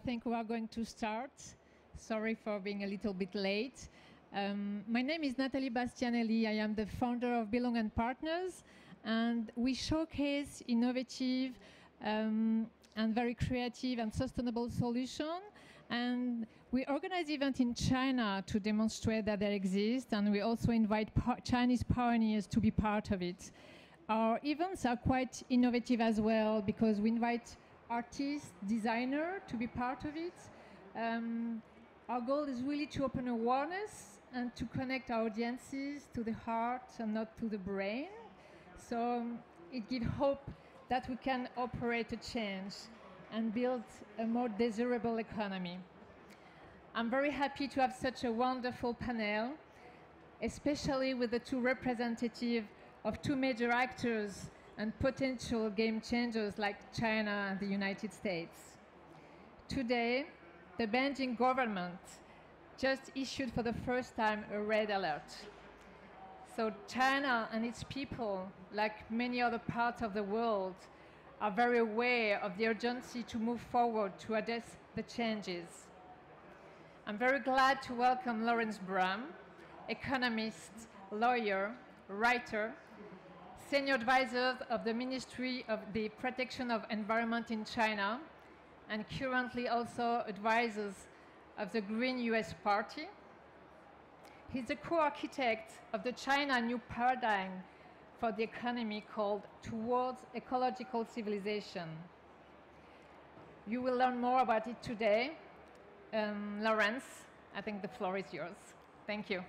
I think we are going to start. Sorry for being a little bit late. My name is Nathalie Bastianelli. I am the founder of BELONG&PARTNERS, and we showcase innovative and very creative and sustainable solutions. And we organize events in China to demonstrate that they exist, and we also invite Chinese pioneers to be part of it. Our events are quite innovative as well because we invite artists, designers to be part of it. Our goal is really to open awareness and to connect our audiences to the heart and not to the brain. So it gives hope that we can operate a change and build a more desirable economy. I'm very happy to have such a wonderful panel, especially with the two representatives of two major actors and potential game changers like China and the United States. Today, the Beijing government just issued for the first time a red alert. So China and its people, like many other parts of the world, are very aware of the urgency to move forward to address the changes. I'm very glad to welcome Lawrence Bram, economist, lawyer, writer, senior advisor of the Ministry of the Protection of Environment in China, and currently also advisors of the Green US Party. He's the co-architect of the China New Paradigm for the economy called Towards Ecological Civilization. You will learn more about it today. Lawrence, I think the floor is yours. Thank you.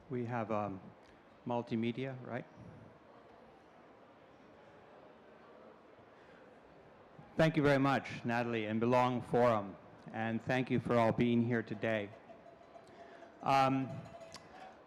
We have multimedia, right? Thank you very much, Natalie and Belong Forum, and thank you for all being here today. I'm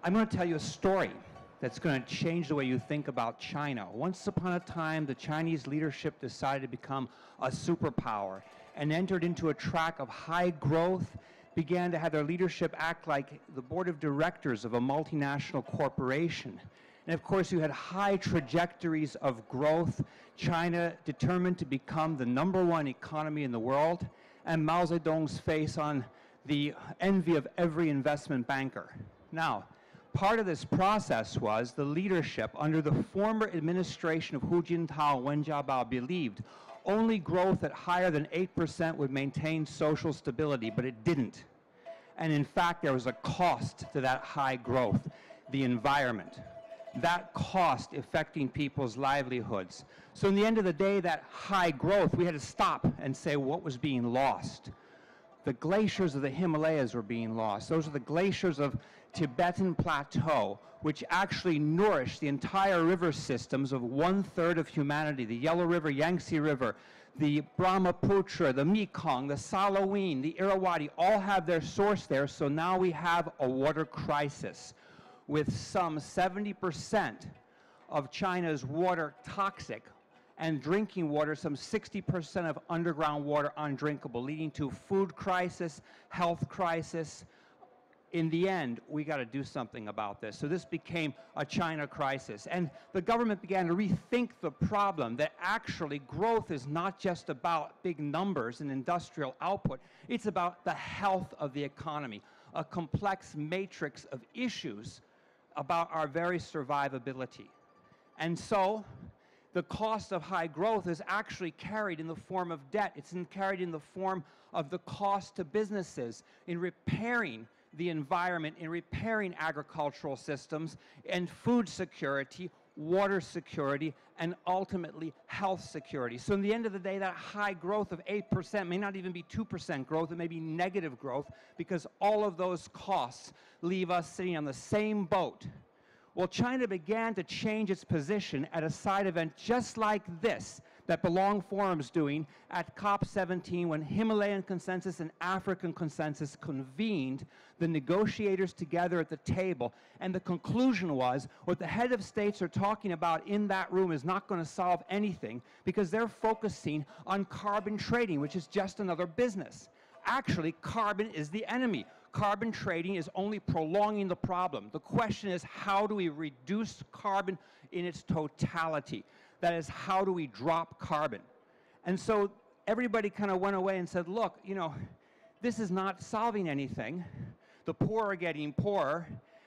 going to tell you a story that's going to change the way you think about China. Once upon a time, the Chinese leadership decided to become a superpower and entered into a track of high growth, began to have their leadership act like the board of directors of a multinational corporation. And of course, you had high trajectories of growth. China determined to become the #1 economy in the world, and Mao Zedong's face on the envy of every investment banker. Now, part of this process was the leadership under the former administration of Hu Jintao and Wen Jiabao believed only growth at higher than 8% would maintain social stability, but it didn't. And in fact, there was a cost to that high growth, the environment. That cost affecting people's livelihoods. So in the end of the day, that high growth, we had to stop and say what was being lost. The glaciers of the Himalayas were being lost. Those are the glaciers of Tibetan Plateau, which actually nourish the entire river systems of 1/3 of humanity. The Yellow River, Yangtze River, the Brahmaputra, the Mekong, the Salween, the Irrawaddy, all have their source there. So now we have a water crisis with some 70% of China's water toxic, and drinking water, some 60% of underground water undrinkable, leading to food crisis, health crisis. In the end, we got to do something about this. So this became a China crisis. And the government began to rethink the problem that actually growth is not just about big numbers and industrial output. It's about the health of the economy, a complex matrix of issues about our very survivability. And so the cost of high growth is actually carried in the form of debt. It's carried in the form of the cost to businesses in repairing the environment, in repairing agricultural systems, and food security, water security, and ultimately health security. So in the end of the day, that high growth of 8% may not even be 2% growth, it may be negative growth, because all of those costs leave us sitting on the same boat. Well, China began to change its position at a side event just like this that Belong Forum's doing at COP17, when Himalayan consensus and African consensus convened the negotiators together at the table. And the conclusion was, what the head of states are talking about in that room is not going to solve anything, because they're focusing on carbon trading, which is just another business. Actually, carbon is the enemy. carbon trading is only prolonging the problem. The question is, how do we reduce carbon in its totality? That is, how do we drop carbon? And so everybody kind of went away and said, look, you know, this is not solving anything. The poor are getting poorer.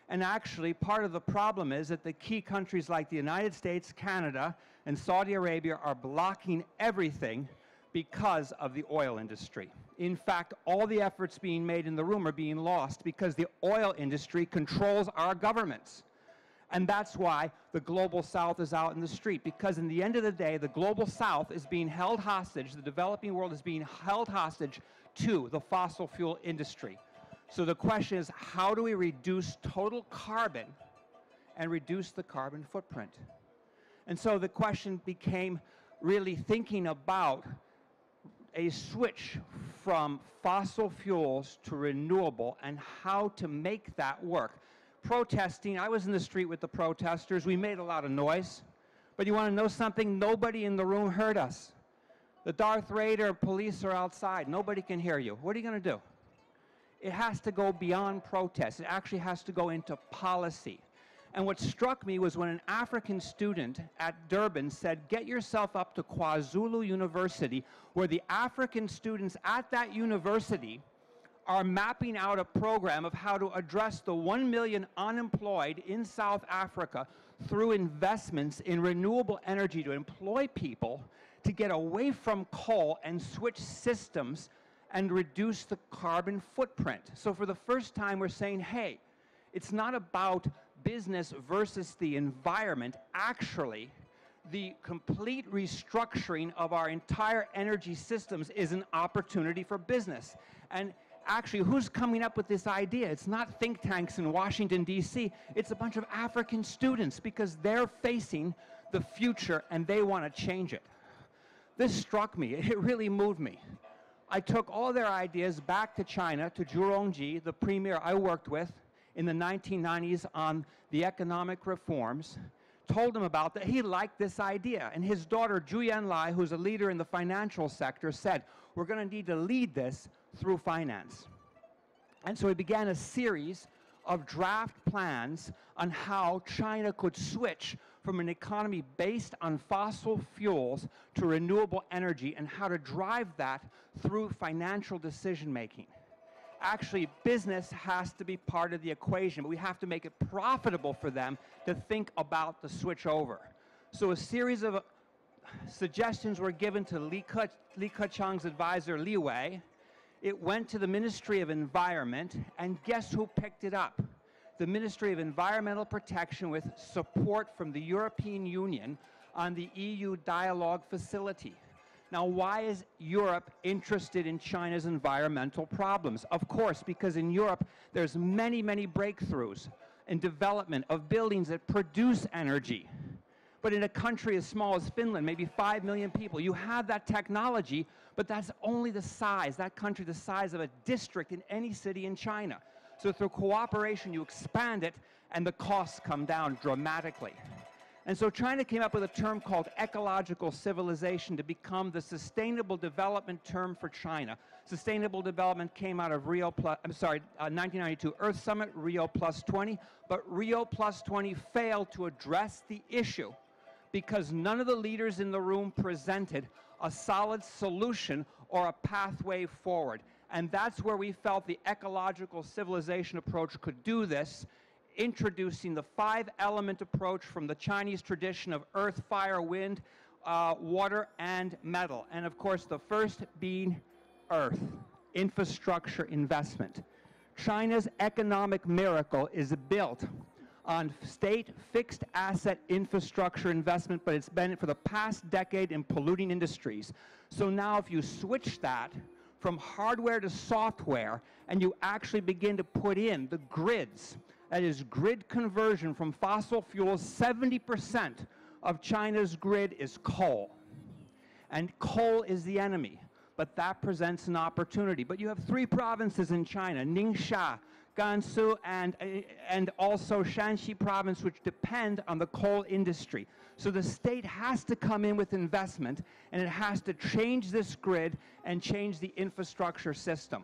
And actually, part of the problem is that the key countries like the United States, Canada, and Saudi Arabia are blocking everything because of the oil industry. In fact, all the efforts being made in the room are being lost because the oil industry controls our governments. And that's why the global south is out in the street, because in the end of the day, the global south is being held hostage, the developing world is being held hostage to the fossil fuel industry. So the question is, how do we reduce total carbon and reduce the carbon footprint? And so the question became really thinking about a switch from fossil fuels to renewable and how to make that work. Protesting, I was in the street with the protesters. We made a lot of noise. But you want to know something? Nobody in the room heard us. The Darth Vader police are outside. Nobody can hear you. What are you going to do? It has to go beyond protest. It actually has to go into policy. And what struck me was when an African student at Durban said, get yourself up to KwaZulu University, where the African students at that university are mapping out a program of how to address the 1 million unemployed in South Africa through investments in renewable energy to employ people to get away from coal and switch systems and reduce the carbon footprint. So for the first time, we're saying, hey, it's not about business versus the environment. Actually, the complete restructuring of our entire energy systems is an opportunity for business. And actually, who's coming up with this idea? It's not think tanks in Washington, D.C. It's a bunch of African students, because they're facing the future and they want to change it. This struck me. It really moved me. I took all their ideas back to China, to Zhu Rongji, the premier I worked with in the 1990s on the economic reforms, told him about that. He liked this idea. And his daughter, Zhu Yanlai, who's a leader in the financial sector, said, we're going to need to lead this through finance. And so he began a series of draft plans on how China could switch from an economy based on fossil fuels to renewable energy, and how to drive that through financial decision making. Actually, business has to be part of the equation, but we have to make it profitable for them to think about the switch over. So a series of suggestions were given to Li Keqiang's advisor, Li Wei. It went to the Ministry of Environment, and guess who picked it up? The Ministry of Environmental Protection, with support from the European Union on the EU Dialogue Facility. Now, why is Europe interested in China's environmental problems? Of course, because in Europe, there's many, many breakthroughs in development of buildings that produce energy. But in a country as small as Finland, maybe 5 million people, you have that technology, but that's only the size, that country, the size of a district in any city in China. So through cooperation, you expand it, and the costs come down dramatically. And so China came up with a term called ecological civilization to become the sustainable development term for China. Sustainable development came out of 1992 Earth Summit, Rio +20, but Rio +20 failed to address the issue because none of the leaders in the room presented a solid solution or a pathway forward. And that's where we felt the ecological civilization approach could do this, introducing the 5-element approach from the Chinese tradition of earth, fire, wind, water, and metal. And of course, the first being earth, infrastructure investment. China's economic miracle is built on state fixed asset infrastructure investment, but it's been for the past decade in polluting industries. So now if you switch that from hardware to software, and you actually begin to put in the grids, that is grid conversion from fossil fuels, 70% of China's grid is coal. And coal is the enemy, but that presents an opportunity. But you have 3 provinces in China, Ningxia, Gansu, and also Shanxi province, which depend on the coal industry. So the state has to come in with investment, and it has to change this grid and change the infrastructure system.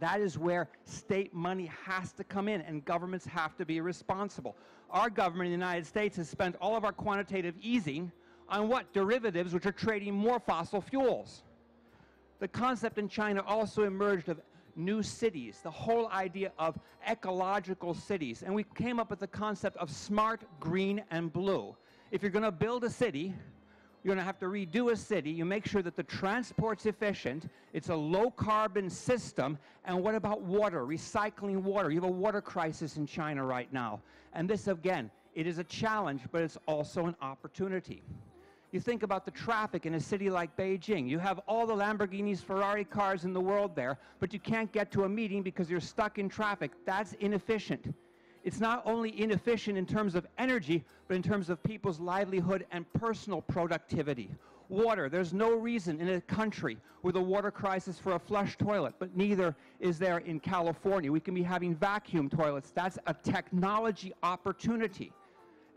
That is where state money has to come in, and governments have to be responsible. Our government in the United States has spent all of our quantitative easing on what? Derivatives, which are trading more fossil fuels. The concept in China also emerged of new cities, the whole idea of ecological cities. And we came up with the concept of smart, green, and blue. If you're going to build a city, you're going to have to redo a city. You make sure that the transport's efficient. It's a low-carbon system. And what about water, recycling water? You have a water crisis in China right now. And this, again, it is a challenge, but it's also an opportunity. You think about the traffic in a city like Beijing. You have all the Lamborghinis, Ferrari cars in the world there, but you can't get to a meeting because you're stuck in traffic. That's inefficient. It's not only inefficient in terms of energy, but in terms of people's livelihood and personal productivity. Water, there's no reason in a country with a water crisis for a flush toilet, but neither is there in California. We can be having vacuum toilets. That's a technology opportunity.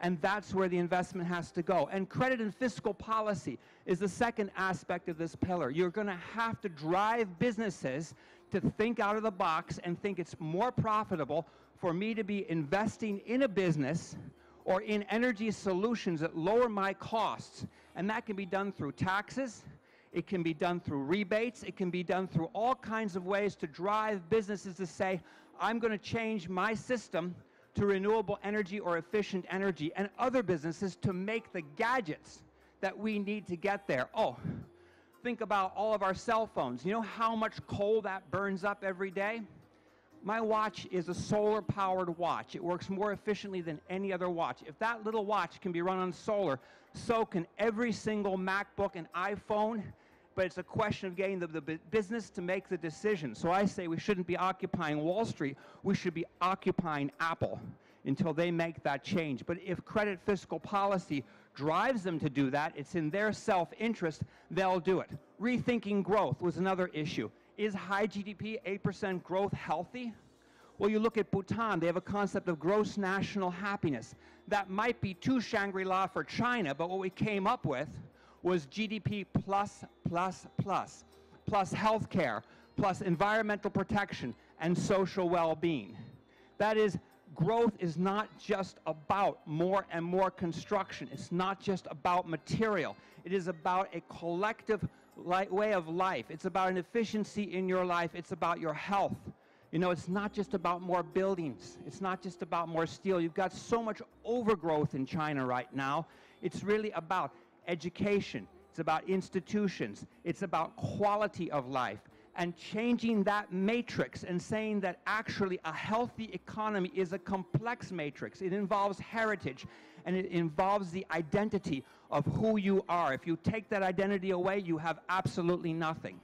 And that's where the investment has to go. And credit and fiscal policy is the second aspect of this pillar. You're going to have to drive businesses to think out of the box and think it's more profitable for me to be investing in a business or in energy solutions that lower my costs. And that can be done through taxes. It can be done through rebates. It can be done through all kinds of ways to drive businesses to say, I'm going to change my system to renewable energy or efficient energy, and other businesses to make the gadgets that we need to get there. Oh, think about all of our cell phones. You know how much coal that burns up every day? My watch is a solar-powered watch. It works more efficiently than any other watch. If that little watch can be run on solar, so can every single MacBook and iPhone, but it's a question of getting the business to make the decision. So I say we shouldn't be occupying Wall Street. We should be occupying Apple until they make that change. But if credit fiscal policy drives them to do that, it's in their self-interest, they'll do it. Rethinking growth was another issue. Is high GDP, 8% growth healthy? Well, you look at Bhutan, they have a concept of gross national happiness. That might be too Shangri-La for China, but what we came up with was GDP plus healthcare, plus environmental protection and social well-being. That is, growth is not just about more and more construction. It's not just about material. It is about a collective way of life. It's about an efficiency in your life. It's about your health. You know, it's not just about more buildings. It's not just about more steel. You've got so much overgrowth in China right now. It's really about education. It's about institutions. It's about quality of life. And changing that matrix and saying that actually a healthy economy is a complex matrix. It involves heritage, and it involves the identity of who you are. If you take that identity away, you have absolutely nothing.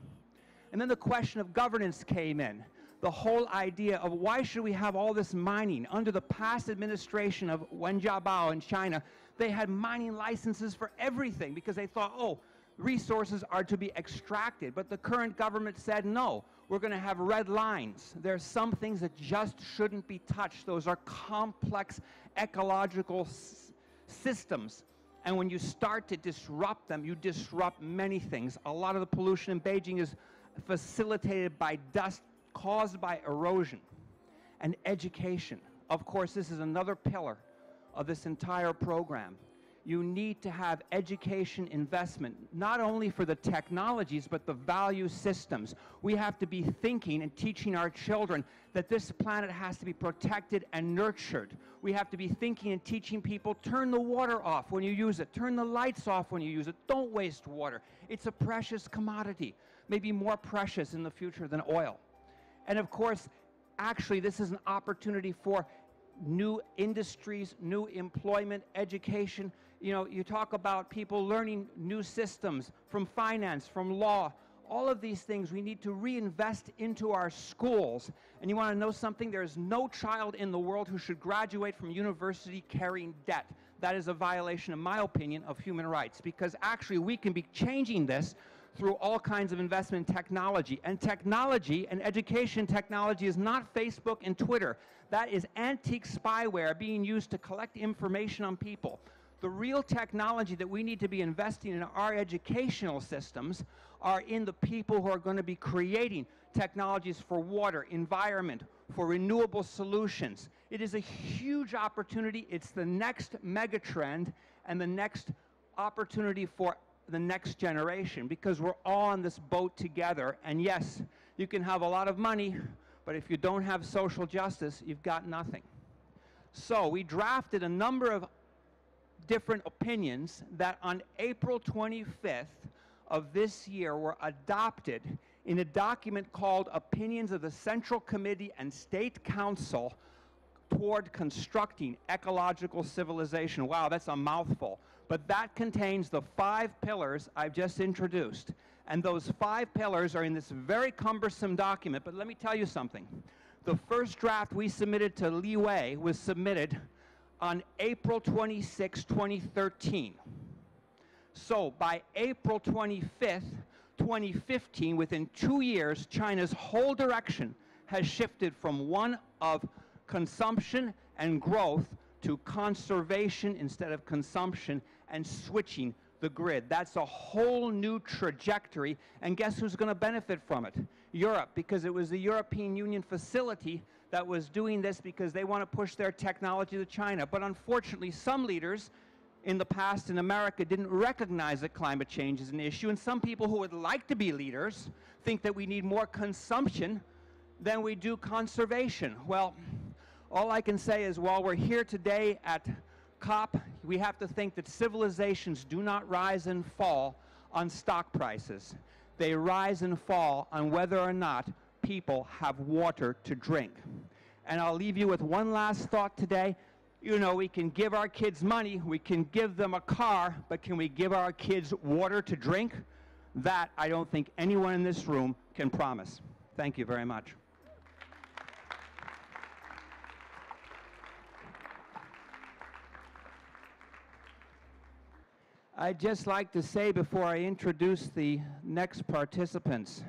And then the question of governance came in. The whole idea of why should we have all this mining? Under the past administration of Wen Jiabao in China, they had mining licenses for everything because they thought, oh, resources are to be extracted. But the current government said, no, we're going to have red lines. There are some things that just shouldn't be touched. Those are complex ecological systems. And when you start to disrupt them, you disrupt many things. A lot of the pollution in Beijing is facilitated by dust caused by erosion. And education. Of course, this is another pillar of this entire program. You need to have education investment, not only for the technologies, but the value systems. We have to be thinking and teaching our children that this planet has to be protected and nurtured. We have to be thinking and teaching people, turn the water off when you use it, turn the lights off when you use it, don't waste water. It's a precious commodity, maybe more precious in the future than oil. And of course, actually, this is an opportunity for new industries, new employment, education. You know, you talk about people learning new systems from finance, from law, all of these things we need to reinvest into our schools. And you want to know something? There is no child in the world who should graduate from university carrying debt. That is a violation, in my opinion, of human rights, because actually we can be changing this through all kinds of investment in technology. And technology and education technology is not Facebook and Twitter. That is antique spyware being used to collect information on people, The real technology that we need to be investing in our educational systems are in the people who are going to be creating technologies for water, environment, for renewable solutions. It is a huge opportunity. It's the next mega trend and the next opportunity for the next generation, because we're all on this boat together. And yes, you can have a lot of money, but if you don't have social justice, you've got nothing. So we drafted a number of different opinions that on April 25th of this year were adopted in a document called Opinions of the Central Committee and State Council toward Constructing Ecological Civilization. Wow, that's a mouthful. But that contains the 5 pillars I've just introduced. And those 5 pillars are in this very cumbersome document. But let me tell you something. The first draft we submitted to Leeway was submitted on April 26, 2013. So by April 25th, 2015, within 2 years, China's whole direction has shifted from one of consumption and growth to conservation instead of consumption, and switching the grid. That's a whole new trajectory, and guess who's going to benefit from it? Europe, because it was the European Union facility that was doing this because they want to push their technology to China. But unfortunately, some leaders in the past in America didn't recognize that climate change is an issue, and some people who would like to be leaders think that we need more consumption than we do conservation. Well, all I can say is while we're here today at COP, we have to think that civilizations do not rise and fall on stock prices. They rise and fall on whether or not people have water to drink. And I'll leave you with one last thought today. You know, we can give our kids money, we can give them a car, but can we give our kids water to drink? That I don't think anyone in this room can promise. Thank you very much. I'd just like to say before I introduce the next participants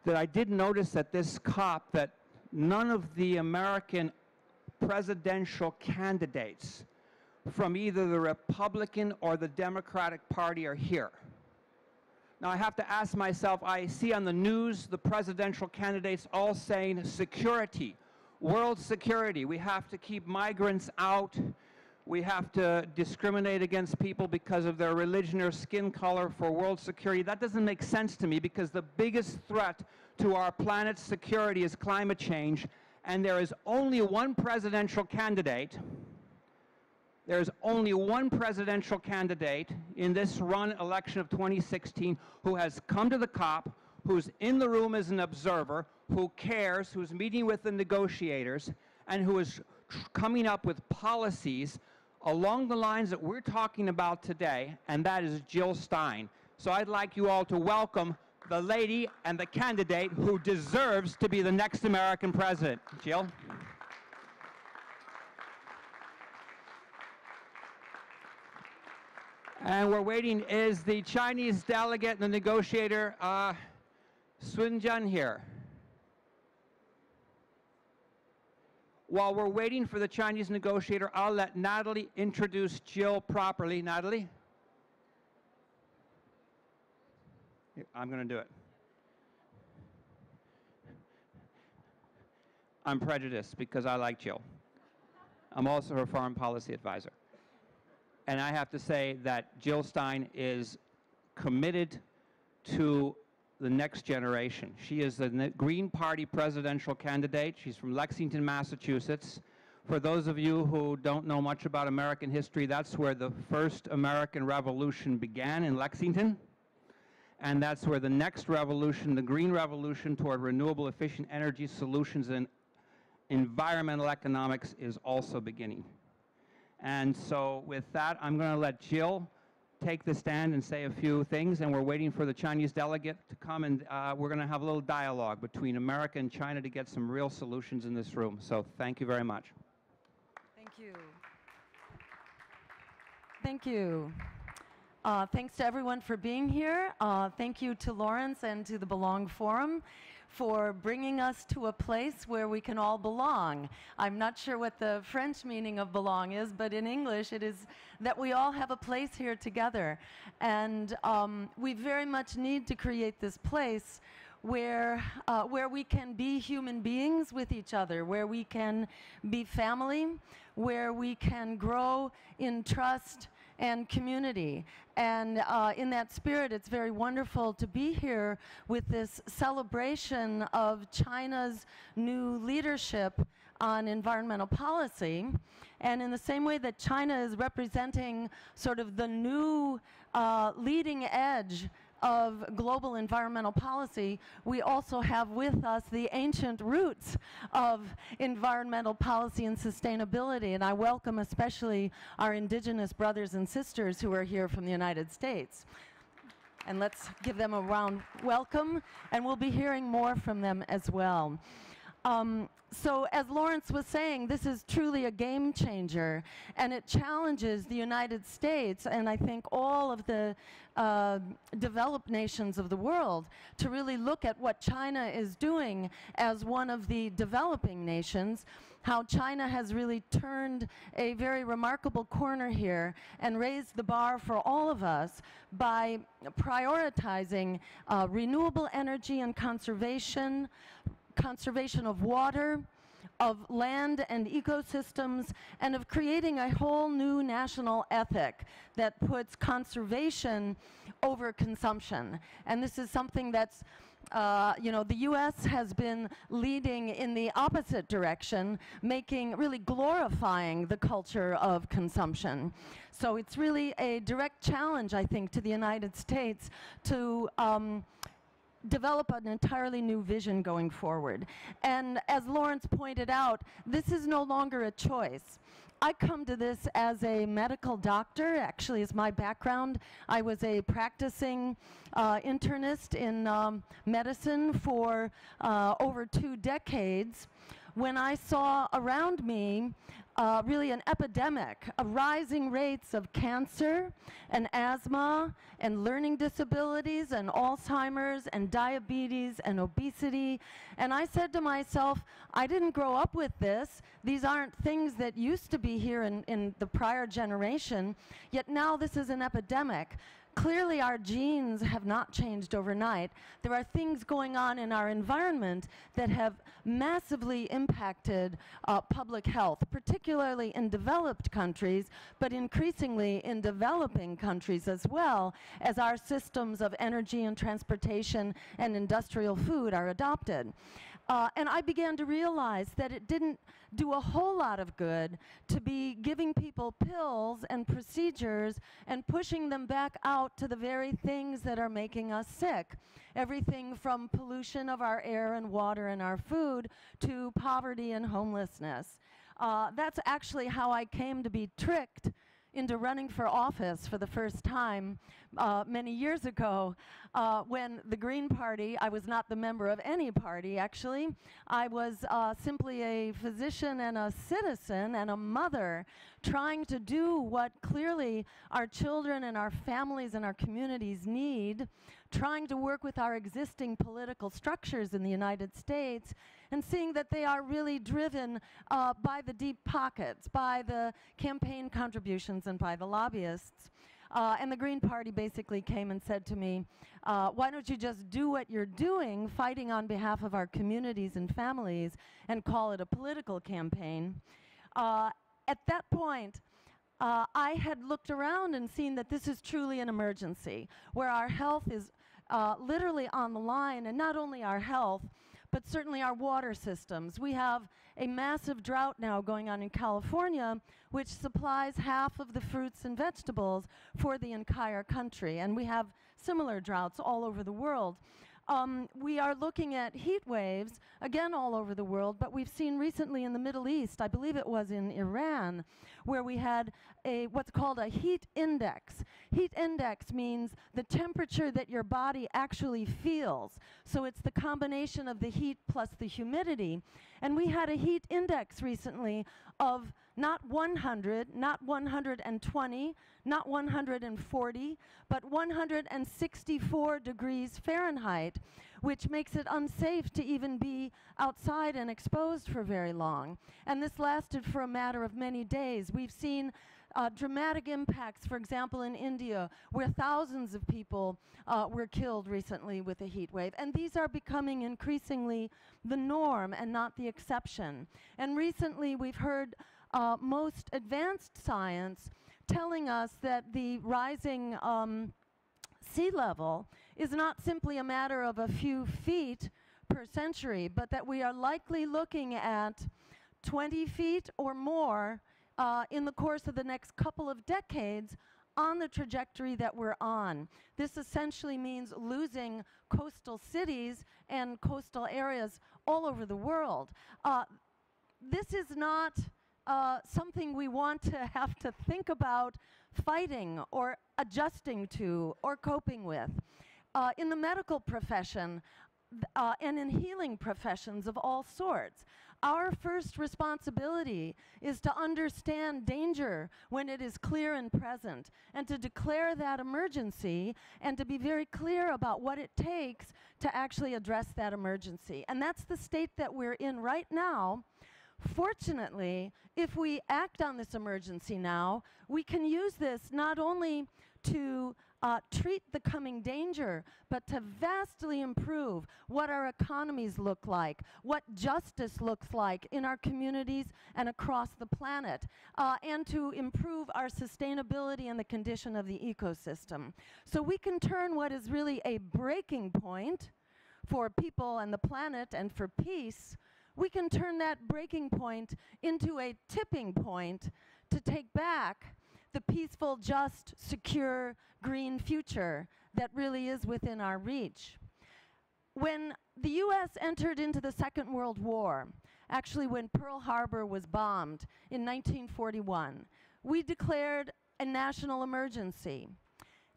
that I did notice at this COP that none of the American presidential candidates from either the Republican or the Democratic Party are here. Now I have to ask myself, I see on the news the presidential candidates all saying security, world security, we have to keep migrants out, we have to discriminate against people because of their religion or skin color for world security. That doesn't make sense to me, because the biggest threat to our planet's security is climate change, and there is only one presidential candidate. There's only one presidential candidate in this run election of 2016 who has come to the COP, who's in the room as an observer, who cares, who's meeting with the negotiators, and who is coming up with policies along the lines that we're talking about today, and that is Jill Stein. So I'd like you all to welcome the lady and the candidate who deserves to be the next American president. Jill? And we're waiting, is the Chinese delegate and the negotiator Sun Jun here? While we're waiting for the Chinese negotiator, I'll let Natalie introduce Jill properly. Natalie? I'm going to do it. I'm prejudiced because I like Jill. I'm also her foreign policy advisor. And I have to say that Jill Stein is committed to the next generation. She is the Green Party presidential candidate. She's from Lexington, Massachusetts. For those of you who don't know much about American history, that's where the first American Revolution began, in Lexington. And that's where the next revolution, the Green Revolution toward renewable efficient energy solutions and environmental economics, is also beginning. And so with that, I'm going to let Jill take the stand and say a few things, and we're waiting for the Chinese delegate to come, and we're going to have a little dialogue between America and China to get some real solutions in this room. So thank you very much. Thank you. Thank you. Thanks to everyone for being here. Thank you to Lawrence and to the Belong Forum for bringing us to a place where we can all belong. I'm not sure what the French meaning of belong is, but in English it is that we all have a place here together. And we very much need to create this place where we can be human beings with each other, where we can be family, where we can grow in trust and community. And in that spirit, it's very wonderful to be here with this celebration of China's new leadership on environmental policy. And in the same way that China is representing sort of the new leading edge of global environmental policy, we also have with us the ancient roots of environmental policy and sustainability. And I welcome especially our indigenous brothers and sisters who are here from the United States. And let's give them a round welcome, and we'll be hearing more from them as well. So as Lawrence was saying, this is truly a game changer, and it challenges the United States and I think all of the developed nations of the world to really look at what China is doing as one of the developing nations, how China has really turned a very remarkable corner here and raised the bar for all of us by prioritizing renewable energy and conservation of water, of land and ecosystems, and of creating a whole new national ethic that puts conservation over consumption. And this is something that's the U.S. has been leading in the opposite direction, really glorifying the culture of consumption. So it's really a direct challenge, I think, to the United States to develop an entirely new vision going forward. And as Lawrence pointed out, this is no longer a choice. I come to this as a medical doctor. Actually, is my background. I was a practicing internist in medicine for over 2 decades when I saw around me really an epidemic of rising rates of cancer and asthma and learning disabilities and Alzheimer's and diabetes and obesity. And I said to myself, I didn't grow up with this. These aren't things that used to be here in the prior generation, yet now this is an epidemic. Clearly, our genes have not changed overnight. There are things going on in our environment that have massively impacted public health, particularly in developed countries, but increasingly in developing countries as well, as our systems of energy and transportation and industrial food are adopted. And I began to realize that it didn't do a whole lot of good to be giving people pills and procedures and pushing them back out to the very things that are making us sick. Everything from pollution of our air and water and our food to poverty and homelessness. That's actually how I came to be tricked into running for office for the first time many years ago when the Green Party, I was not the member of any party actually, I was simply a physician and a citizen and a mother trying to do what clearly our children and our families and our communities need, trying to work with our existing political structures in the United States and seeing that they are really driven by the deep pockets, by the campaign contributions and by the lobbyists. And the Green Party basically came and said to me, why don't you just do what you're doing, fighting on behalf of our communities and families, and call it a political campaign. At that point, I had looked around and seen that this is truly an emergency, where our health is literally on the line, and not only our health, but certainly our water systems. We have a massive drought now going on in California, which supplies half of the fruits and vegetables for the entire country, and we have similar droughts all over the world. We are looking at heat waves, again all over the world, but we've seen recently in the Middle East, I believe it was in Iran, where we had what's called a heat index. Heat index means the temperature that your body actually feels. So it's the combination of the heat plus the humidity. And we had a heat index recently of not 100, not 120, not 140, but 164 degrees Fahrenheit, which makes it unsafe to even be outside and exposed for very long. And this lasted for a matter of many days. We've seen dramatic impacts, for example, in India, where thousands of people were killed recently with a heat wave. And these are becoming increasingly the norm and not the exception. And recently we've heard most advanced science telling us that the rising sea level is not simply a matter of a few feet per century, but that we are likely looking at 20 feet or more in the course of the next couple of decades on the trajectory that we're on. This essentially means losing coastal cities and coastal areas all over the world. This is not something we want to have to think about fighting or adjusting to or coping with. In the medical profession and in healing professions of all sorts, our first responsibility is to understand danger when it is clear and present, and to declare that emergency, and to be very clear about what it takes to actually address that emergency. And that's the state that we're in right now. Fortunately, if we act on this emergency now, we can use this not only to treat the coming danger, but to vastly improve what our economies look like, what justice looks like in our communities and across the planet, and to improve our sustainability and the condition of the ecosystem. So we can turn what is really a breaking point for people and the planet and for peace, we can turn that breaking point into a tipping point to take back the peaceful, just, secure, green future that really is within our reach. When the US entered into the Second World War, actually when Pearl Harbor was bombed in 1941, we declared a national emergency.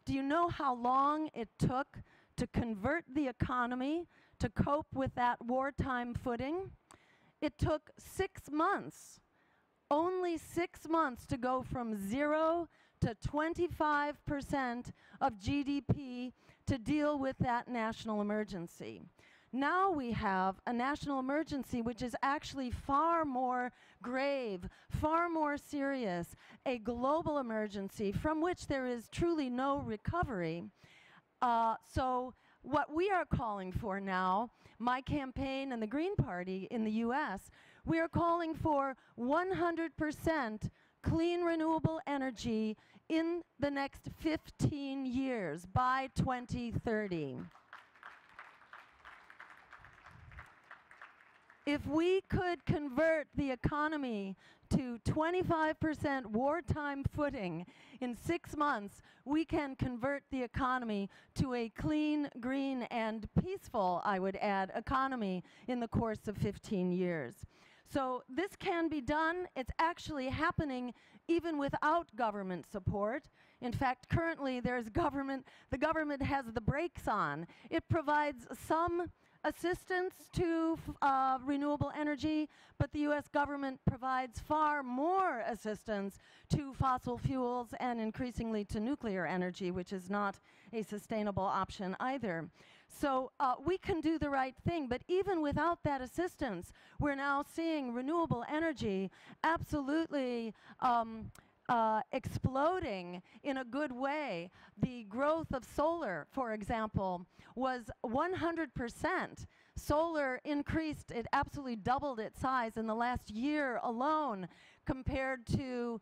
Do you know how long it took to convert the economy to cope with that wartime footing? It took 6 months. Only 6 months to go from 0 to 25% of GDP to deal with that national emergency. Now we have a national emergency which is actually far more grave, far more serious, a global emergency from which there is truly no recovery. So what we are calling for now, my campaign and the Green Party in the US, we are calling for 100% clean renewable energy in the next 15 years by 2030. If we could convert the economy to 25% wartime footing in 6 months, we can convert the economy to a clean, green, and peaceful, I would add, economy in the course of 15 years. So this can be done. It's actually happening even without government support. In fact, currently the government has the brakes on. It provides some assistance to renewable energy, but the US government provides far more assistance to fossil fuels and increasingly to nuclear energy, which is not a sustainable option either. So we can do the right thing, but even without that assistance, we're now seeing renewable energy absolutely exploding in a good way. The growth of solar, for example, was 100%. Solar increased, it absolutely doubled its size in the last year alone compared to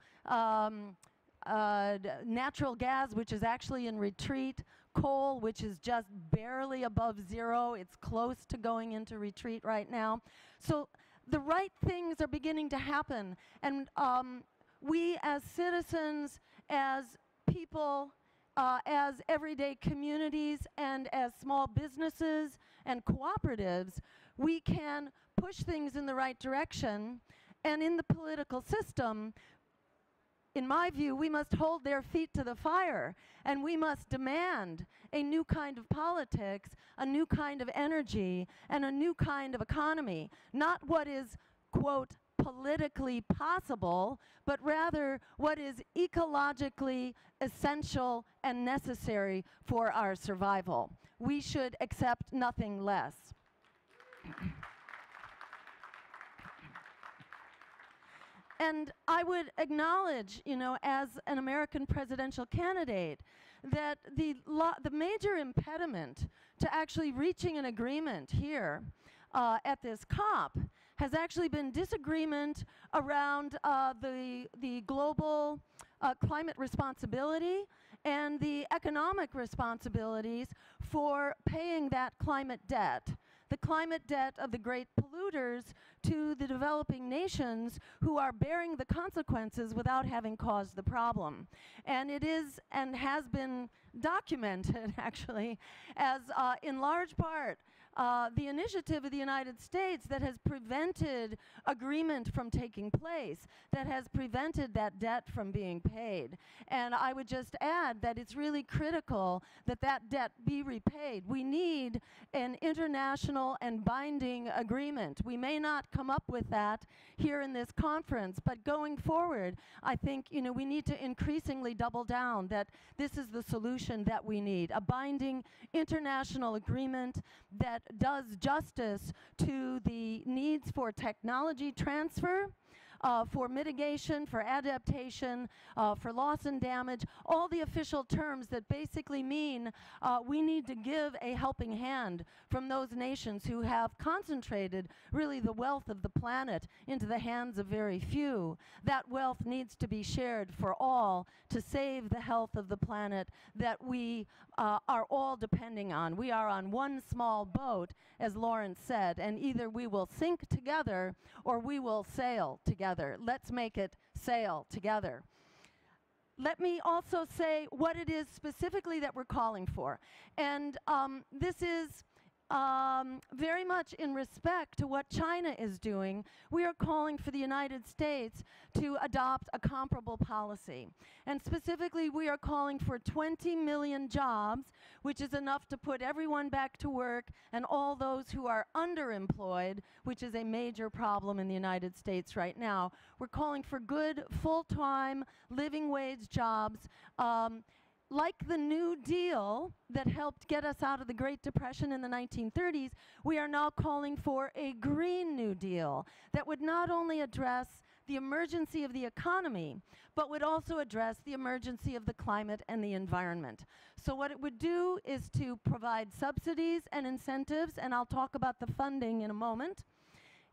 natural gas, which is actually in retreat, coal, which is just barely above zero. It's close to going into retreat right now. So the right things are beginning to happen, and we as citizens, as people, as everyday communities, and as small businesses and cooperatives, we can push things in the right direction. And in the political system, in my view, we must hold their feet to the fire, and we must demand a new kind of politics, a new kind of energy, and a new kind of economy. Not what is, quote, politically possible, but rather what is ecologically essential and necessary for our survival. We should accept nothing less. And I would acknowledge, you know, as an American presidential candidate, that the major impediment to actually reaching an agreement here at this COP has actually been disagreement around the global climate responsibility and the economic responsibilities for paying that climate debt. The climate debt of the great polluters to the developing nations who are bearing the consequences without having caused the problem. And it is and has been documented, actually, as in large part the initiative of the United States that has prevented agreement from taking place, that has prevented that debt from being paid. And I would just add that it's really critical that that debt be repaid. We need an international and binding agreement. We may not come up with that here in this conference, but going forward, I think, you know, we need to increasingly double down that this is the solution that we need, a binding international agreement that does justice to the needs for technology transfer, for mitigation, for adaptation, for loss and damage, all the official terms that basically mean we need to give a helping hand from those nations who have concentrated really the wealth of the planet into the hands of very few. That wealth needs to be shared for all to save the health of the planet that we are all depending on. We are on one small boat, as Lawrence said, and either we will sink together or we will sail together. Let's make it sail together. Let me also say what it is specifically that we're calling for. And this is very much in respect to what China is doing. We are calling for the United States to adopt a comparable policy. And specifically, we are calling for 20 million jobs, which is enough to put everyone back to work and all those who are underemployed, which is a major problem in the United States right now. We're calling for good, full-time, living wage jobs, like the New Deal that helped get us out of the Great Depression in the 1930s, we are now calling for a Green New Deal that would not only address the emergency of the economy, but would also address the emergency of the climate and the environment. So what it would do is to provide subsidies and incentives, and I'll talk about the funding in a moment.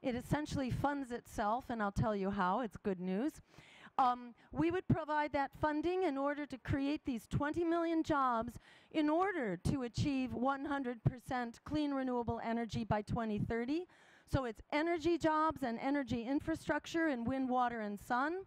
It essentially funds itself, and I'll tell you how. It's good news. We would provide that funding in order to create these 20 million jobs in order to achieve 100% clean renewable energy by 2030. So it's energy jobs and energy infrastructure in wind, water, and sun.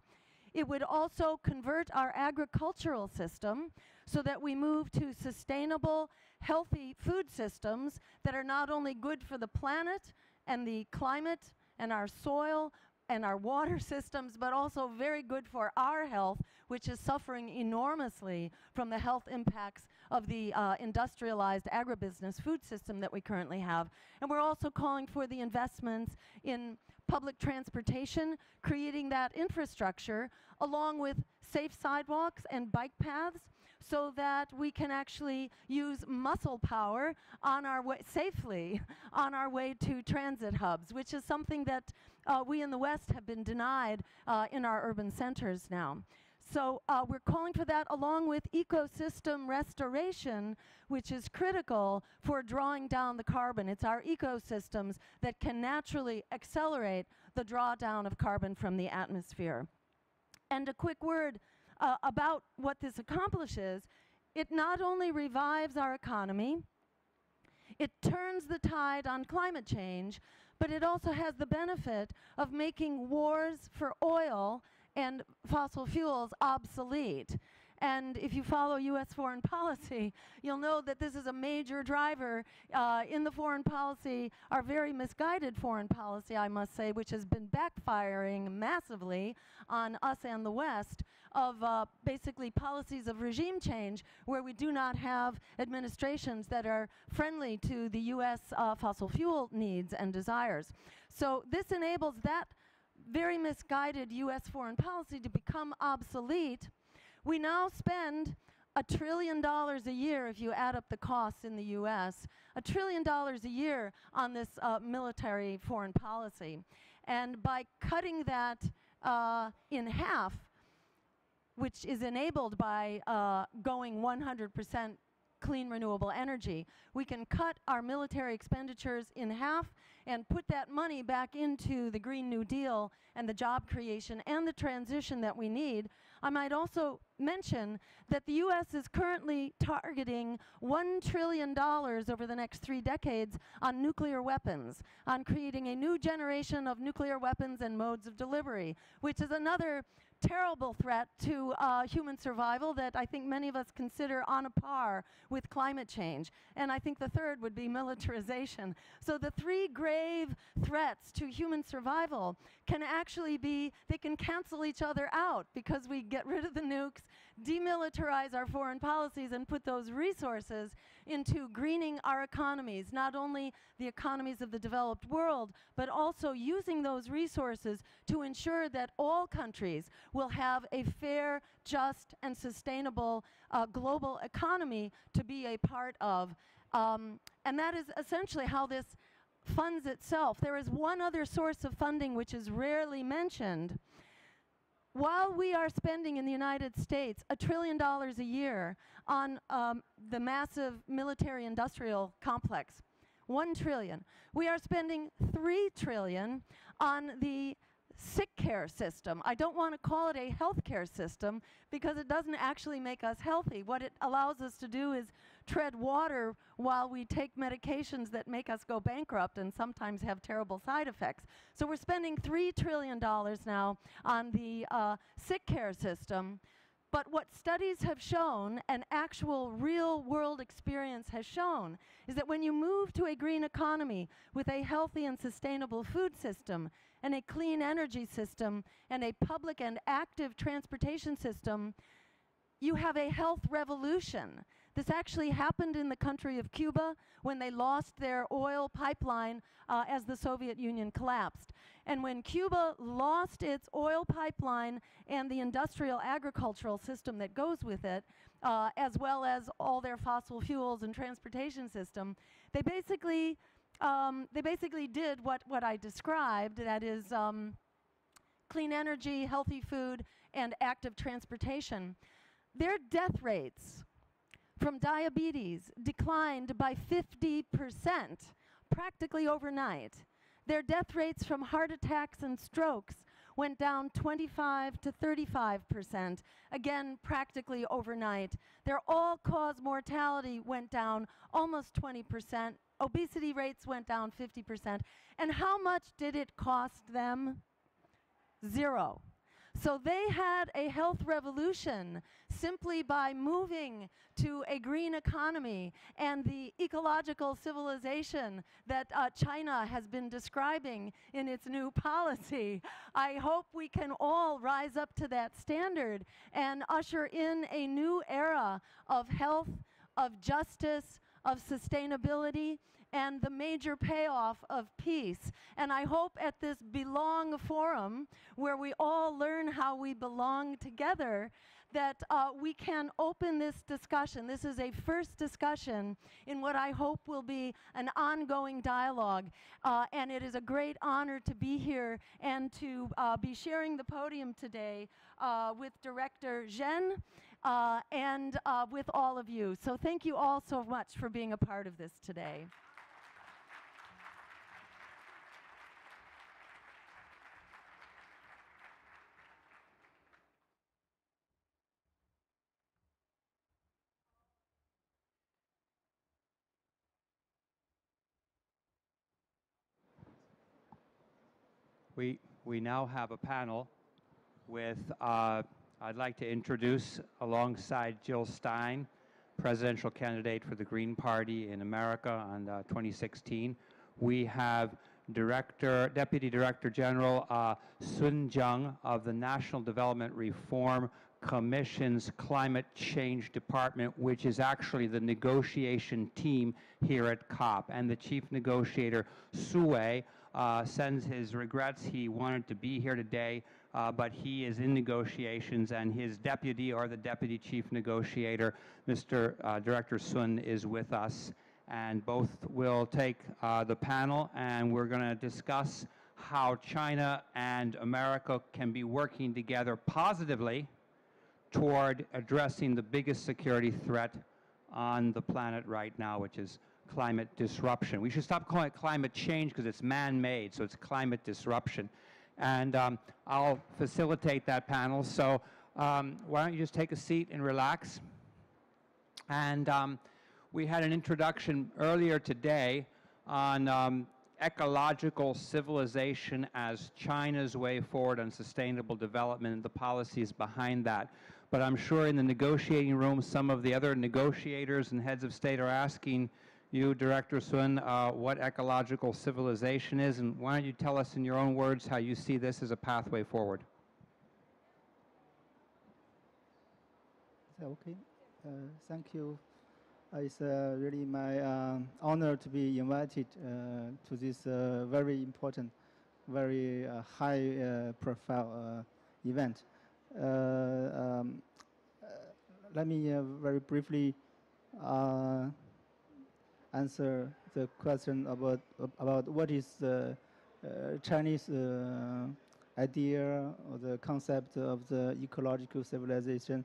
It would also convert our agricultural system so that we move to sustainable, healthy food systems that are not only good for the planet and the climate and our soil and our water systems, but also very good for our health, which is suffering enormously from the health impacts of the industrialized agribusiness food system that we currently have. And we're also calling for the investments in public transportation, creating that infrastructure, along with safe sidewalks and bike paths, so that we can actually use muscle power on our way safely on our way to transit hubs, which is something that we in the West have been denied in our urban centers now. So we're calling for that, along with ecosystem restoration, which is critical for drawing down the carbon. It's our ecosystems that can naturally accelerate the drawdown of carbon from the atmosphere. And a quick word about what this accomplishes. It not only revives our economy, it turns the tide on climate change, but it also has the benefit of making wars for oil and fossil fuels obsolete. And if you follow U.S. foreign policy, you'll know that this is a major driver in the foreign policy, our very misguided foreign policy, I must say, which has been backfiring massively on us and the West, of basically policies of regime change where we do not have administrations that are friendly to the U.S. Fossil fuel needs and desires. So this enables that very misguided U.S. foreign policy to become obsolete. We now spend $1 trillion a year, if you add up the costs in the U.S., $1 trillion a year on this military foreign policy. And by cutting that in half, which is enabled by going 100% clean renewable energy, we can cut our military expenditures in half and put that money back into the Green New Deal and the job creation and the transition that we need. I might also mention that the U.S. is currently targeting $1 trillion over the next 3 decades on nuclear weapons, on creating a new generation of nuclear weapons and modes of delivery, which is another terrible threat to human survival that I think many of us consider on a par with climate change. And I think the third would be militarization. So the 3 grave threats to human survival can actually be, they can cancel each other out because we get rid of the nukes, demilitarize our foreign policies, and put those resources into greening our economies, not only the economies of the developed world, but also using those resources to ensure that all countries will have a fair, just, and sustainable global economy to be a part of. And that is essentially how this funds itself. There is one other source of funding which is rarely mentioned. While we are spending in the United States $1 trillion a year on the massive military-industrial complex, 1 trillion, we are spending 3 trillion on the sick care system. I don't want to call it a health care system because it doesn't actually make us healthy. What it allows us to do is tread water while we take medications that make us go bankrupt and sometimes have terrible side effects. So we're spending $3 trillion now on the sick care system. But what studies have shown, and actual real-world experience has shown, is that when you move to a green economy with a healthy and sustainable food system and a clean energy system and a public and active transportation system, you have a health revolution. This actually happened in the country of Cuba when they lost their oil pipeline as the Soviet Union collapsed. And when Cuba lost its oil pipeline and the industrial agricultural system that goes with it, as well as all their fossil fuels and transportation system, they basically did what I described, that is clean energy, healthy food, and active transportation. Their death rates from diabetes declined by 50%, practically overnight. Their death rates from heart attacks and strokes went down 25 to 35%, again, practically overnight. Their all-cause mortality went down almost 20%. Obesity rates went down 50%. And how much did it cost them? 0. So they had a health revolution simply by moving to a green economy and the ecological civilization that China has been describing in its new policy. I hope we can all rise up to that standard and usher in a new era of health, of justice, of sustainability, and the major payoff of peace. And I hope at this Belong Forum, where we all learn how we belong together, that we can open this discussion. This is a first discussion in what I hope will be an ongoing dialogue. And it is a great honor to be here and to be sharing the podium today with Director Zhen and with all of you. So thank you all so much for being a part of this today. We now have a panel with I'd like to introduce, alongside Jill Stein, presidential candidate for the Green Party in America on 2016. We have Deputy Director General Sun Jung of the National Development Reform Commission's Climate Change Department, which is actually the negotiation team here at COP. And the chief negotiator, Sue, sends his regrets. He wanted to be here today, but he is in negotiations, and his deputy, or the deputy chief negotiator, Mr. Director Sun, is with us. And both will take the panel, and we're going to discuss how China and America can be working together positively toward addressing the biggest security threat on the planet right now, which is climate disruption. We should stop calling it climate change because it's man-made, so it's climate disruption. And I'll facilitate that panel. So why don't you just take a seat and relax. And we had an introduction earlier today on ecological civilization as China's way forward on sustainable development and the policies behind that. But I'm sure in the negotiating room, some of the other negotiators and heads of state are asking you, Director Sun, what ecological civilization is, and why don't you tell us in your own words how you see this as a pathway forward? Okay, thank you. It's really my honor to be invited to this very important, very high-profile event. Let me very briefly answer the question about what is the Chinese idea or the concept of the ecological civilization.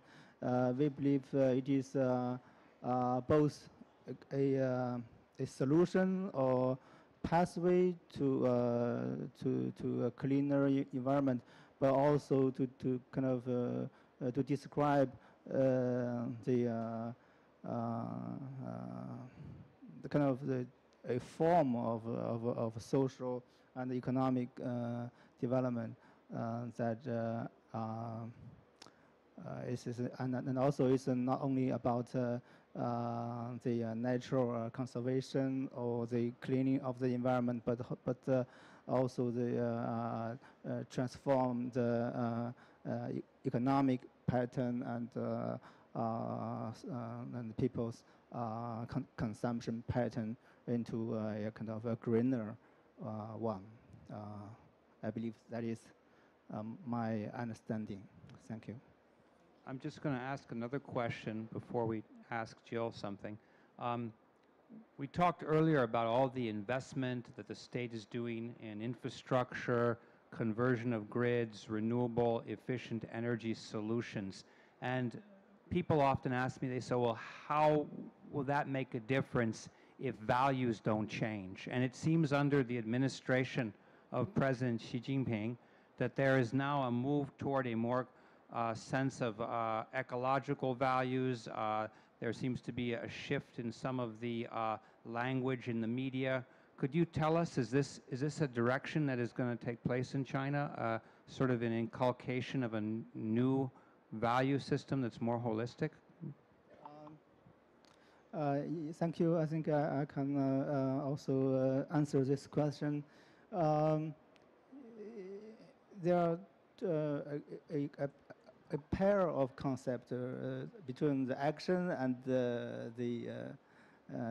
We believe it is both a solution or pathway to a cleaner environment, but also to kind of to describe the kind of a form of social and economic development that and also it's not only about the natural conservation or the cleaning of the environment, but also the transform the economic pattern and people's consumption pattern into a kind of a greener one. I believe that is my understanding. Thank you. I'm just going to ask another question before we ask Jill something. We talked earlier about all the investment that the state is doing in infrastructure, conversion of grids, renewable, efficient energy solutions. And people often ask me, they say, well, how will that make a difference if values don't change? And it seems under the administration of President Xi Jinping that there is now a move toward a more sense of ecological values. There seems to be a shift in some of the language in the media. Could you tell us, is this a direction that is going to take place in China, sort of an inculcation of a new value system that's more holistic? Thank you. I think I can also answer this question. There are a pair of concepts between the action and the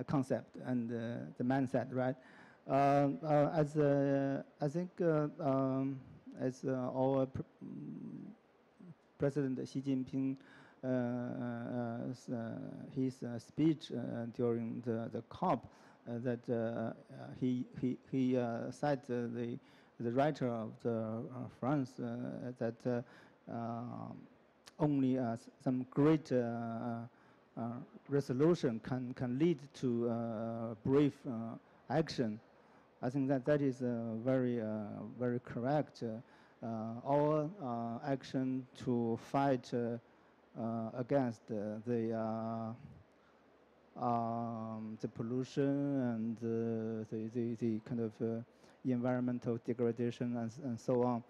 concept and the mindset, right? As I think as our President Xi Jinping his speech during the COP that he cited the writer of the France that only some great resolution can lead to brief action. I think that is very very correct. Our action to fight against the pollution and the kind of environmental degradation and so on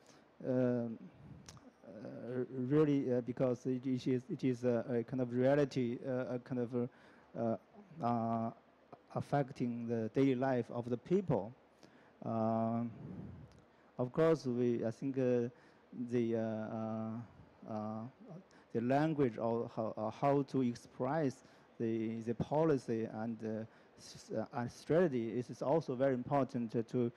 really because it is a kind of reality, a kind of affecting the daily life of the people. Of course, I think the language or how to express the policy and strategy is also very important to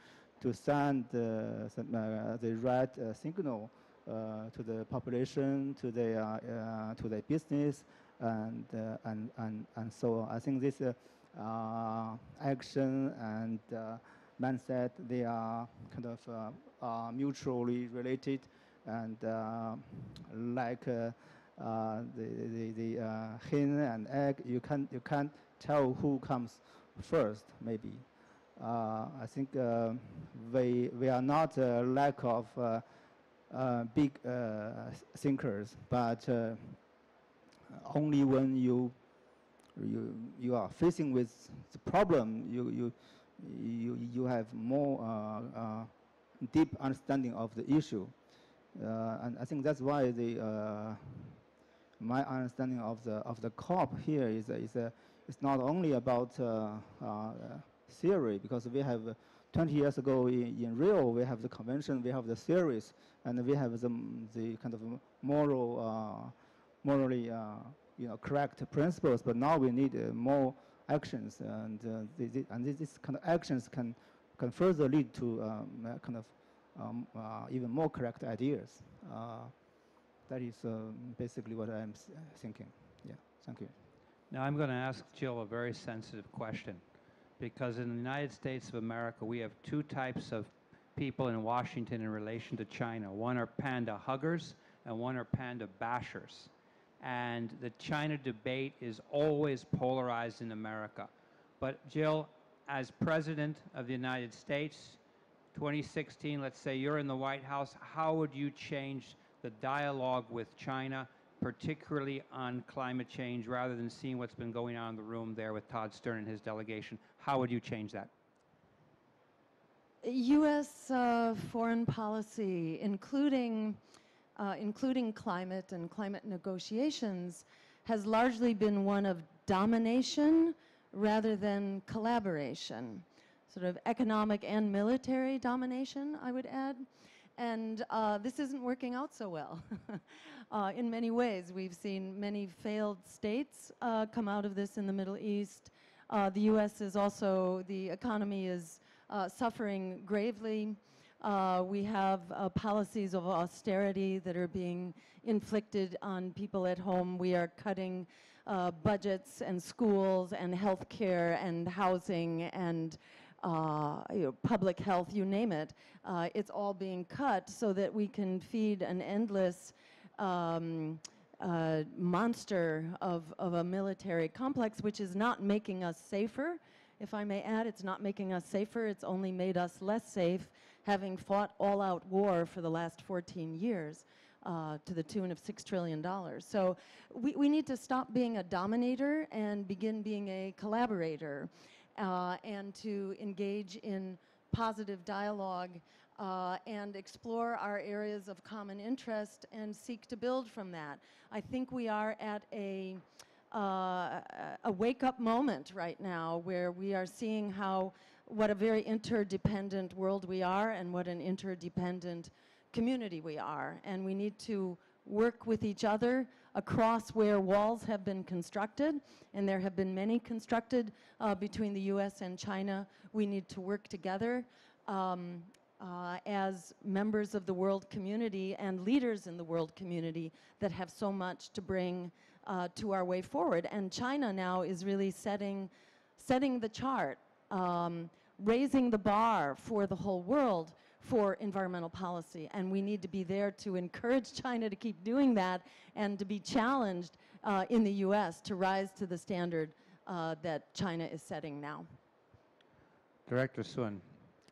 send the right signal to the population, to the business, and so on. I think this action and mindset, they are kind of mutually related, and like the hen and egg, you can't tell who comes first. Maybe I think we are not a lack of big thinkers, but only when you are facing with the problem, you have more deep understanding of the issue, and I think that's why my understanding of the COP here is not only about theory, because we have 20 years ago in Rio, we have the convention, we have the theories, and we have the kind of morally correct principles. But now we need more actions, and this kind of actions can further lead to kind of even more correct ideas. That is basically what I'm thinking. Yeah, thank you. Now I'm going to ask Jill a very sensitive question, because in the United States of America, we have two types of people in Washington in relation to China. One are panda huggers, and one are panda bashers. And the China debate is always polarized in America. But Jill, as President of the United States, 2016, let's say you're in the White House, how would you change the dialogue with China, particularly on climate change, rather than seeing what's been going on in the room there with Todd Stern and his delegation? How would you change that? U.S. Foreign policy, including climate and climate negotiations, has largely been one of domination rather than collaboration, sort of economic and military domination, I would add. And this isn't working out so well. In many ways, we've seen many failed states come out of this in the Middle East. The U.S. is also, the economy is suffering gravely. We have policies of austerity that are being inflicted on people at home. We are cutting budgets and schools and health care and housing and public health, you name it. It's all being cut so that we can feed an endless monster of a military complex, which is not making us safer. If I may add, it's not making us safer. It's only made us less safe, having fought all-out war for the last 14 years to the tune of $6 trillion. So we need to stop being a dominator and begin being a collaborator, and to engage in positive dialogue and explore our areas of common interest and seek to build from that. I think we are at a wake-up moment right now where we are seeing what a very interdependent world we are and what an interdependent community we are. And we need to work with each other across where walls have been constructed, and there have been many constructed between the US and China. We need to work together as members of the world community and leaders in the world community that have so much to bring to our way forward. And China now is really setting the chart, raising the bar for the whole world for environmental policy. And we need to be there to encourage China to keep doing that and to be challenged in the US to rise to the standard that China is setting now. Director Sun,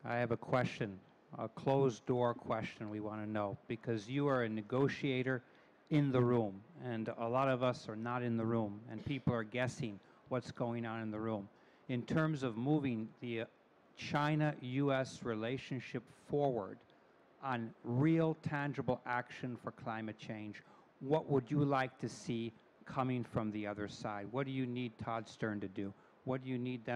I have a question, a closed-door question we want to know, because you are a negotiator in the room, and a lot of us are not in the room, and people are guessing what's going on in the room. In terms of moving the China-US relationship forward, on real, tangible action for climate change, what would you like to see coming from the other side? What do you need Todd Stern to do? What do you need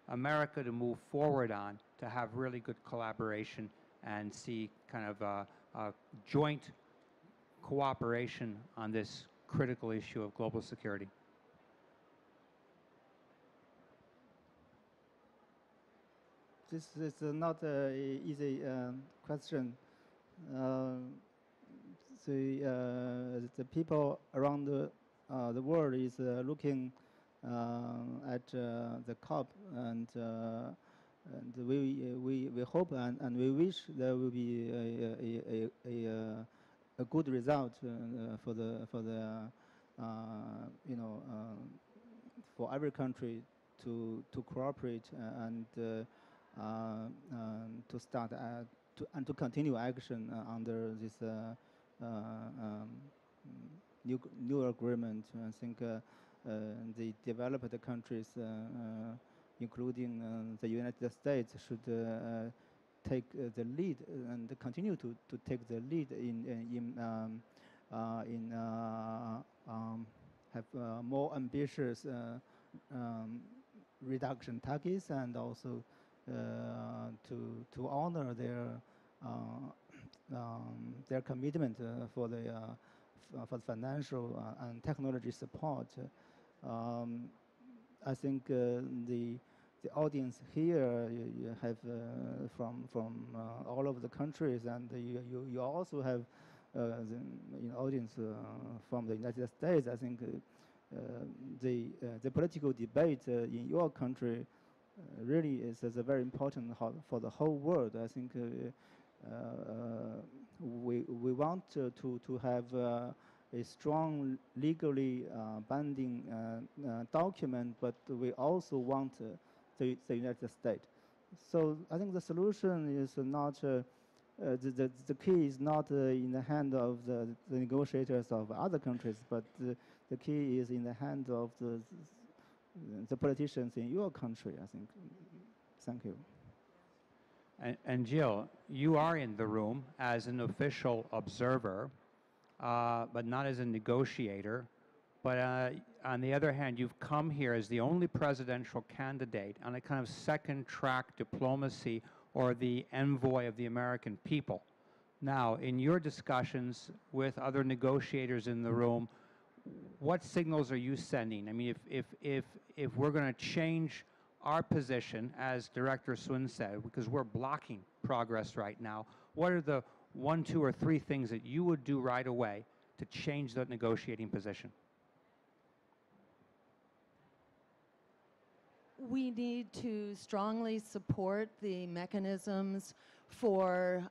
America to move forward on to have really good collaboration and see kind of a joint cooperation on this critical issue of global security? This is not an easy question. The people around the world is looking at the COP, and we hope and we wish there will be a good result for every country to cooperate and to start to continue action under this new agreement. I think the developed countries, including the United States, should take the lead and continue to take the lead in have more ambitious reduction targets, and also to honor their commitment for the financial and technology support. I think the audience here you have from all over the countries, and you also have the audience from the United States. I think the political debate in your country really is a very important for the whole world. I think we want to have a strong legally binding document, but we also want the United States. So I think the solution is not the key is not in the hand of the negotiators of other countries, but the key is in the hand of the politicians in your country, I think. Thank you. And Jill, you are in the room as an official observer, but not as a negotiator. But on the other hand, you've come here as the only presidential candidate on a kind of second-track diplomacy, or the envoy of the American people. Now, in your discussions with other negotiators in the room, what signals are you sending? I mean, if we're going to change our position, as Director Sun said, because we're blocking progress right now, what are the 1, 2, or 3 things that you would do right away to change that negotiating position? We need to strongly support the mechanisms for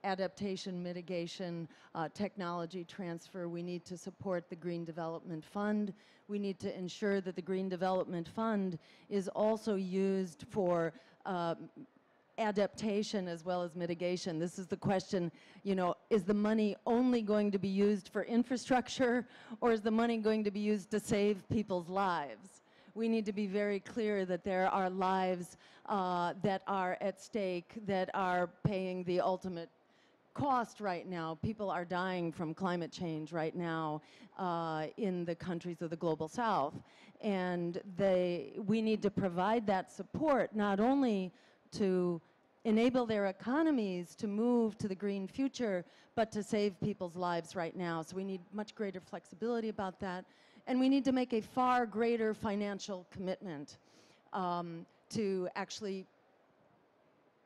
adaptation, mitigation, technology transfer. We need to support the Green Development Fund. We need to ensure that the Green Development Fund is also used for adaptation as well as mitigation. This is the question, is the money only going to be used for infrastructure, or is the money going to be used to save people's lives? We need to be very clear that there are lives that are at stake, that are paying the ultimate cost right now. People are dying from climate change right now in the countries of the Global South. And we need to provide that support, not only to enable their economies to move to the green future, but to save people's lives right now. So we need much greater flexibility about that. And we need to make a far greater financial commitment to actually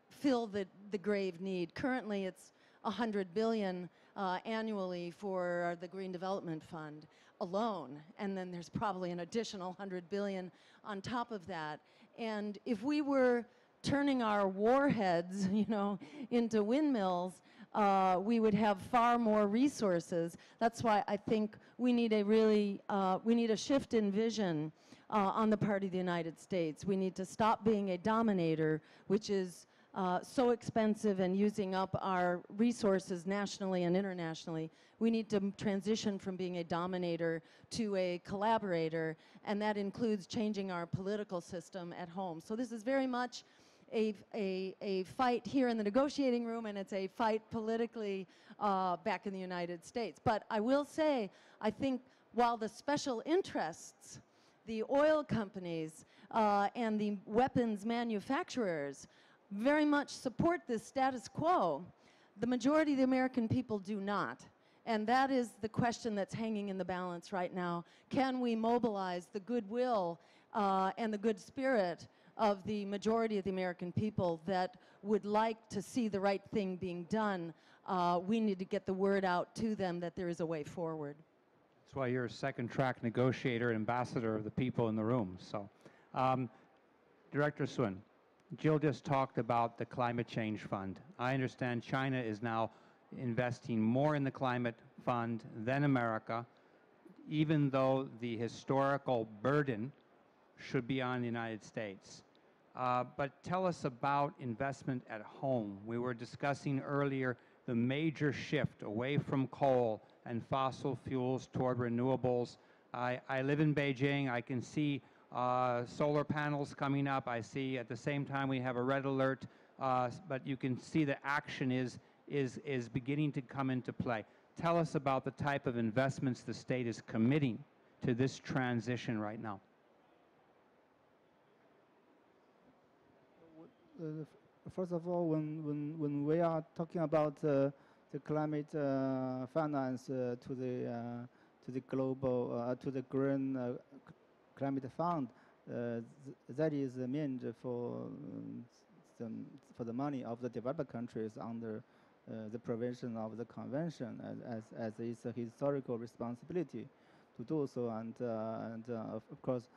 fill the grave need. Currently, it's $100 billion annually for the Green Development Fund alone, and then there's probably an additional $100 billion on top of that. And if we were turning our warheads, into windmills, we would have far more resources. That's why I think we need a shift in vision on the part of the United States. We need to stop being a dominator, which is so expensive and using up our resources nationally and internationally. We need to transition from being a dominator to a collaborator, and that includes changing our political system at home. So this is very much a fight here in the negotiating room, and it's a fight politically back in the United States. But I will say, I think while the special interests, the oil companies and the weapons manufacturers very much support this status quo, the majority of the American people do not. And that is the question that's hanging in the balance right now. Can we mobilize the goodwill and the good spirit of the majority of the American people that would like to see the right thing being done? We need to get the word out to them that there is a way forward. That's why you're a second-track negotiator and ambassador of the people in the room. So, Director Sun, Jill just talked about the climate change fund. I understand China is now investing more in the climate fund than America, even though the historical burden should be on the United States. But tell us about investment at home. We were discussing earlier the major shift away from coal and fossil fuels toward renewables. I live in Beijing. I can see solar panels coming up. I see at the same time we have a red alert, but you can see the action is beginning to come into play. Tell us about the type of investments the state is committing to this transition right now. First of all, when we are talking about the climate finance to the global to the green climate fund, that is meant for the money of the developed countries under the provision of the convention, as it's a historical responsibility to do so, and of course.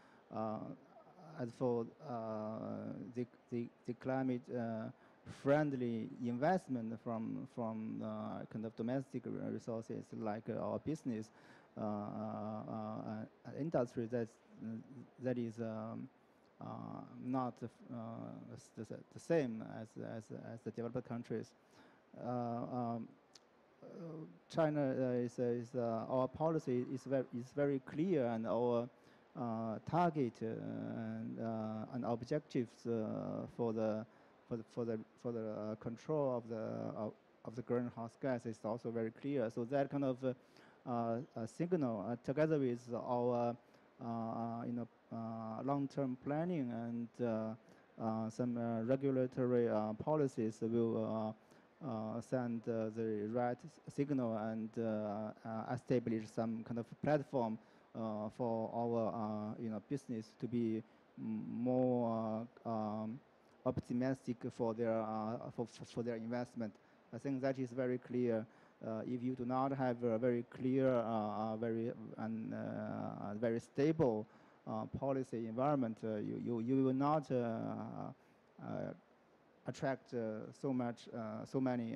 As for the climate friendly investment from kind of domestic resources like our business industry, that is not the same as the developed countries. China is our policy is very clear, and our target and objectives for the control of the greenhouse gas is also very clear. So that kind of signal, together with our long-term planning and some regulatory policies, will send the right signal and establish some kind of platform for our business to be more optimistic for their investment. I think that is very clear. If you do not have a very clear, very stable policy environment, you will not attract so many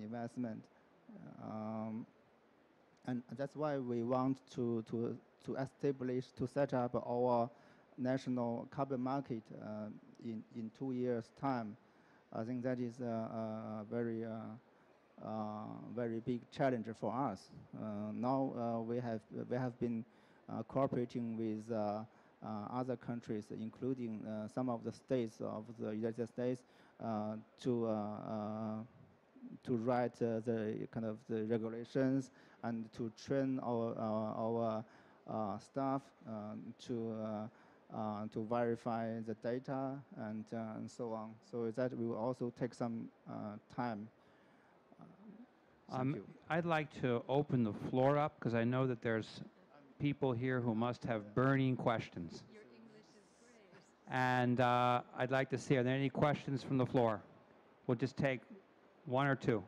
investment. And that's why we want to set up our national carbon market in 2 years' time. I think that is a very big challenge for us. Now we have been cooperating with other countries, including some of the states of the United States, to write the kind of the regulations and to train our staff to verify the data and so on. So that will also take some time. Thank you. I'd like to open the floor up because I know that there's people here who must have burning questions. Your English is great. And I'd like to see, are there any questions from the floor? We'll just take one or two.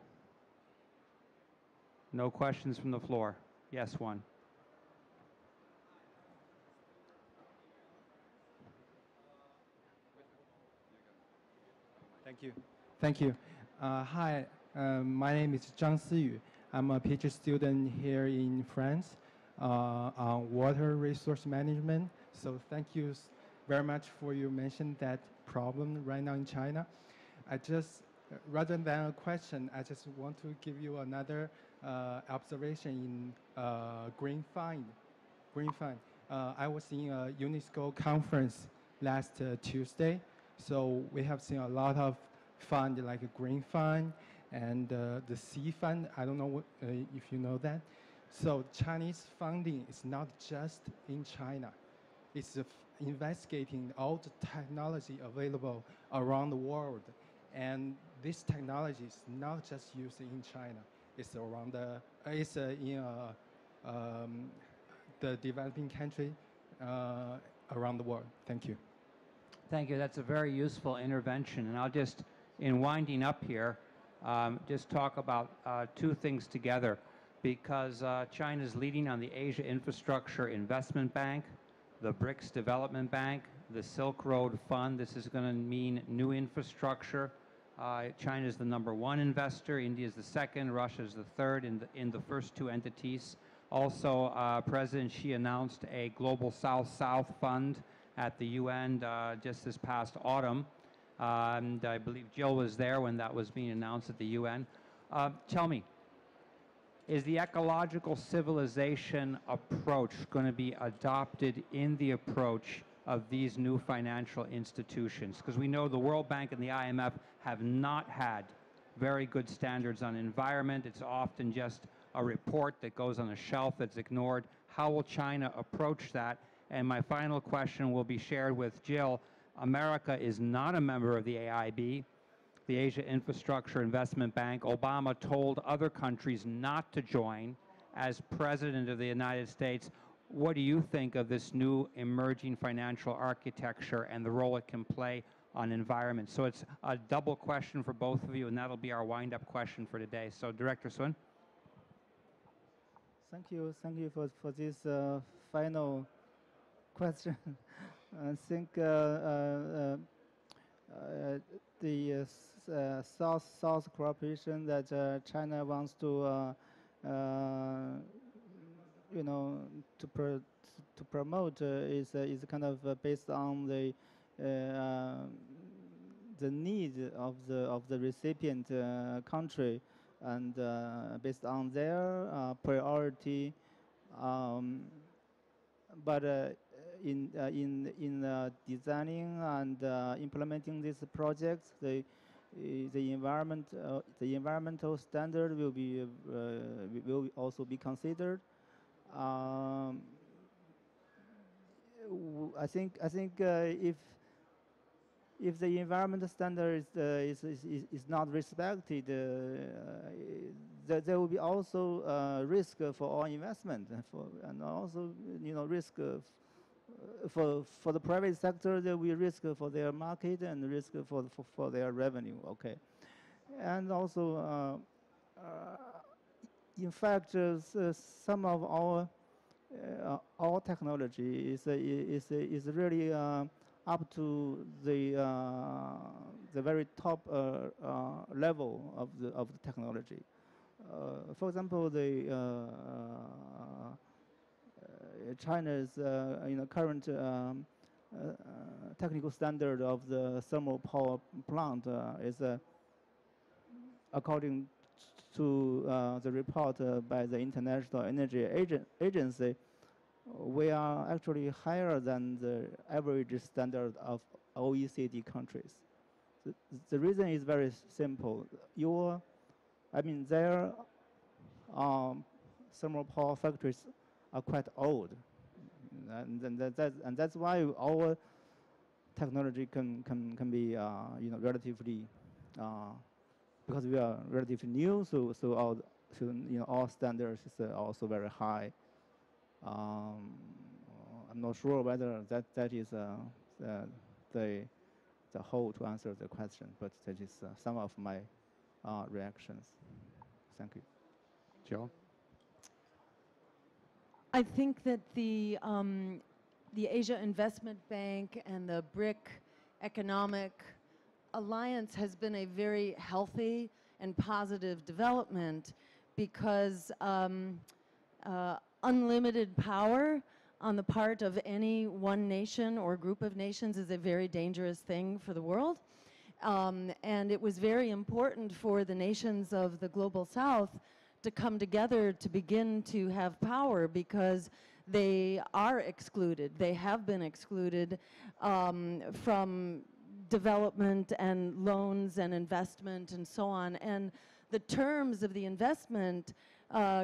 No questions from the floor. Yes, one. Thank you. Thank you. Hi, my name is Zhang Siyu. I'm a PhD student here in France on water resource management. So thank you very much for you mentioned that problem right now in China. I just, rather than a question, I just want to give you another observation in Green Fund. I was in a UNESCO conference last Tuesday. So we have seen a lot of fund, like a green fund and the sea fund. I don't know what, if you know that. So Chinese funding is not just in China. It's investigating all the technology available around the world. And this technology is not just used in China. It's around in the developing country around the world. Thank you. Thank you. That's a very useful intervention. And I'll just, in winding up here, just talk about two things together. Because China's leading on the Asia Infrastructure Investment Bank, the BRICS Development Bank, the Silk Road Fund. This is going to mean new infrastructure. China is the #1 investor. India is the second. Russia is the third in the first two entities. Also, President Xi announced a Global South-South Fund at the UN just this past autumn. And I believe Jill was there when that was being announced at the UN. Tell me, is the ecological civilization approach going to be adopted in the approach of these new financial institutions? Because we know the World Bank and the IMF have not had very good standards on environment. It's often just a report that goes on a shelf that's ignored. How will China approach that? And my final question will be shared with Jill. America is not a member of the AIB, the Asia Infrastructure Investment Bank. Obama told other countries not to join. As President of the United States, what do you think of this new emerging financial architecture and the role it can play on environment? So it's a double question for both of you, and that'll be our wind-up question for today. So Director Sun. Thank you for this final question. I think the South cooperation that China wants to, to promote is kind of based on the need of the recipient country, and based on their priority. But in designing and implementing these projects, the environmental standard will also be considered. I think if the environmental standard is not respected, there will be also risk for our investment, and also risk for the private sector. There will be risk for their market and risk for their revenue. Okay, and also in fact some of our technology is really up to the very top level of the technology. For example, China's current technical standard of the thermal power plant is according to the report by the International Energy Agency. We are actually higher than the average standard of OECD countries. The reason is very simple. Their thermal power factories are quite old, and that's why our technology can be relatively because we are relatively new. So our standards is also very high. I'm not sure whether that is the whole to answer the question, but that is some of my reactions. Thank you. Jill? I think that the Asia Investment Bank and the BRIC Economic Alliance has been a very healthy and positive development, because unlimited power on the part of any one nation or group of nations is a very dangerous thing for the world. And it was very important for the nations of the Global South to come together to begin to have power, because they are excluded. They have been excluded from development and loans and investment and so on. And the terms of the investment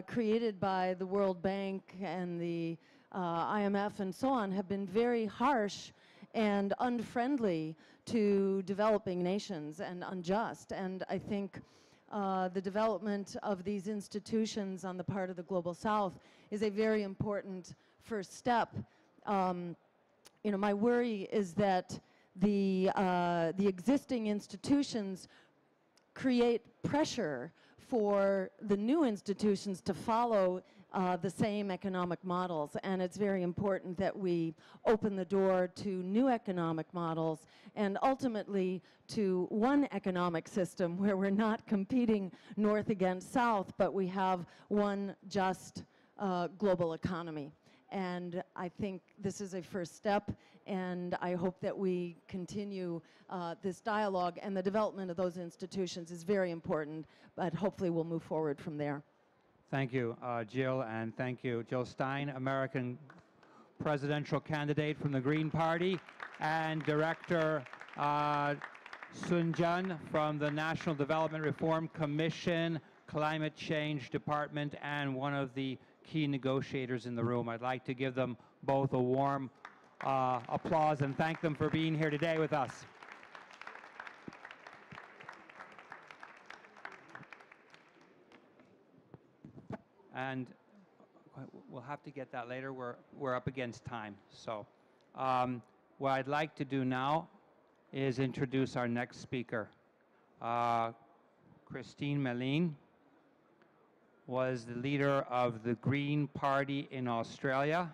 created by the World Bank and the IMF and so on have been very harsh and unfriendly to developing nations and unjust. And I think the development of these institutions on the part of the Global South is a very important first step. You know, my worry is that the existing institutions create pressure for the new institutions to follow the same economic models, and it's very important that we open the door to new economic models and ultimately to one economic system where we're not competing north against south, but we have one just global economy. And I think this is a first step, and I hope that we continue this dialogue, and the development of those institutions is very important, but hopefully we'll move forward from there. Thank you, Jill, and thank you, Jill Stein, American presidential candidate from the Green Party, and Director Sun Jun from the National Development Reform Commission, Climate Change Department, and one of the key negotiators in the room. I'd like to give them both a warm applause and thank them for being here today with us. And we'll have to get that later. We're up against time. So what I'd like to do now is introduce our next speaker. Christine Meline was the leader of the Green Party in Australia